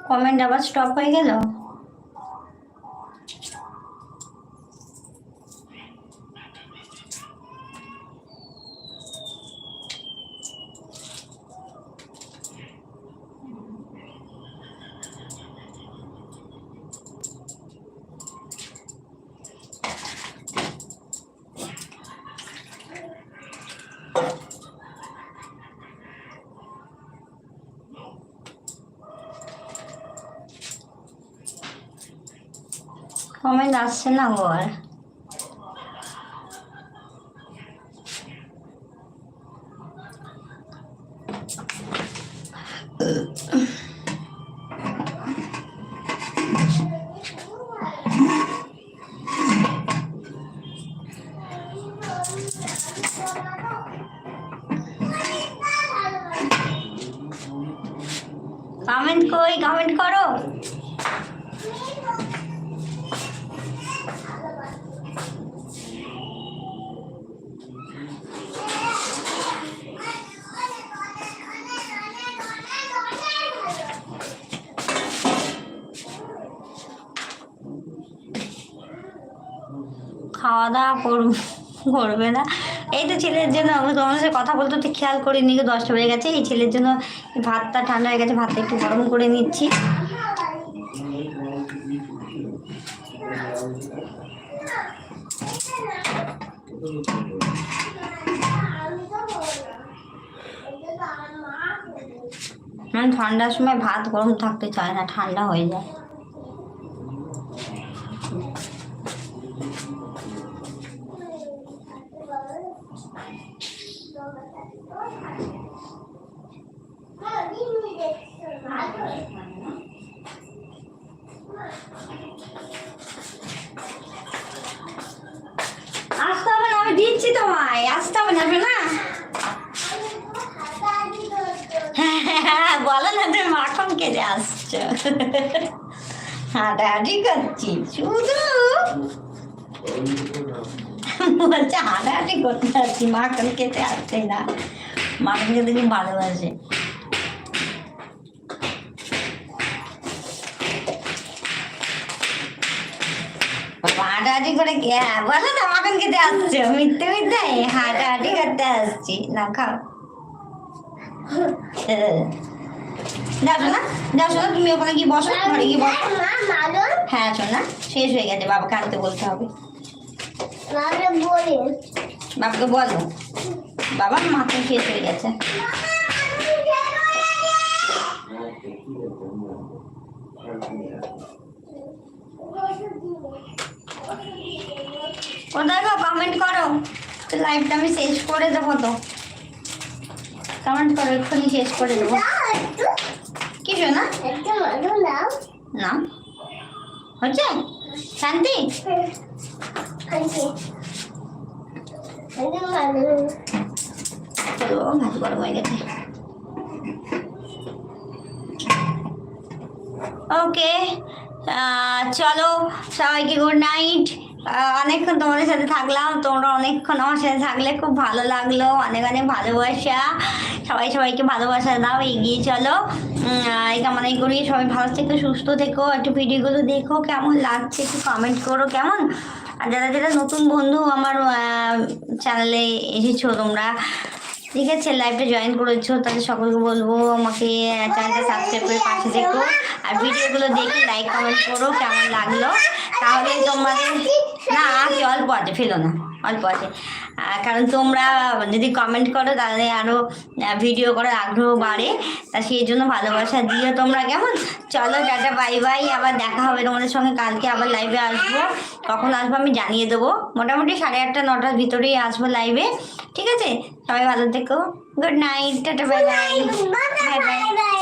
Comment আবার stop হয়ে গেল। কমেন্ট আসছে না গো আর। কমেন্ট কই, কমেন্ট করো। খাওয়া দাওয়া করবে না? এই তো ছেলের জন্য তোমার সাথে কথা বলতে তো খেয়াল করিনি, 10টা বেজে গেছে। এই ছেলের জন্য ভাতটা ঠান্ডা হয়ে গেছে, ভাতটা একটু গরম করে নিচ্ছি। ঠান্ডার সময় ভাত গরম থাকতে চায় না, ঠান্ডা হয়ে যায়। আসতে হবে না, আমি দিচ্ছি তোমায়, আসতে হবে না না। বলো না তুমি মাখন কেটে আসছো। হাঁটাহাঁটি করছি শুধু, বলছে হাঁটাহাঁটি করতে আসছি, মাখন খেতে আসছে না। মাখন খেতে খুব ভালোবাসে। হাঁটাহাঁটি করে বলো না মাখন খেতে আসছো, মিথ্যে মিথ্যে হাঁটাহাঁটি করতে আসছি। না খাও, যাও শোনা, যাও শোনা, তুমি ওখানে গিয়ে বসো, ঘরে গিয়ে বসো। হ্যাঁ শোনা, শেষ হয়ে গেছে, বাবাকে আনতে বলতে হবে। বাবাকে বলো, বাবা মাখন শেষ হয়ে গেছে। ও দেখো কমেন্ট করো তো, লাইভটা আমি শেষ করে দেবো তো। কমেন্ট করো, এক্ষুনি শেষ করে দেবো। কি শোনা? নাম হচ্ছে শান্তি। ভাত গরম হয়ে গেছে। ওকে, চলো সবাইকে গুড নাইট। অনেকক্ষণ তোমাদের সাথে থাকলাম, তোমরা অনেকক্ষণ আমার সাথে থাকলে খুব ভালো লাগলো। অনেক অনেক ভালোবাসা, সবাই সবাইকে ভালোবাসা দাও, এগিয়ে চলো। এই কামনাই করি সবাই ভালো থেকো, সুস্থ থেকো। একটু ভিডিওগুলো দেখো কেমন লাগছে, একটু কমেন্ট করো কেমন। আর যারা যারা নতুন বন্ধু আমার চ্যানেলে এসেছো তোমরা, ঠিক আছে, লাইভটা জয়েন করেছো, তাদের সকলকে বলবো আমাকে চ্যানেলটা সাবস্ক্রাইব করে পাশে দেখো। আর ভিডিওগুলো দেখে লাইক কমেন্ট করো কেমন লাগলো, তাহলে তোমাদের না অল্প আছে, ফেলো না, অল্প আছে। কারণ তোমরা যদি কমেন্ট করো তাহলে আরও ভিডিও করার আগ্রহ বাড়ে, তা সেই জন্য ভালোবাসা দিও তোমরা, কেমন। চলো টাটা, বাই বাই, আবার দেখা হবে তোমাদের সঙ্গে কালকে। আবার লাইভে আসবো, কখন আসবো আমি জানিয়ে দেবো। মোটামুটি 8:30 9টার ভিতরেই আসবো লাইভে, ঠিক আছে। সবাই ভালো থেকো, good night, tata, bye bye, bye bye.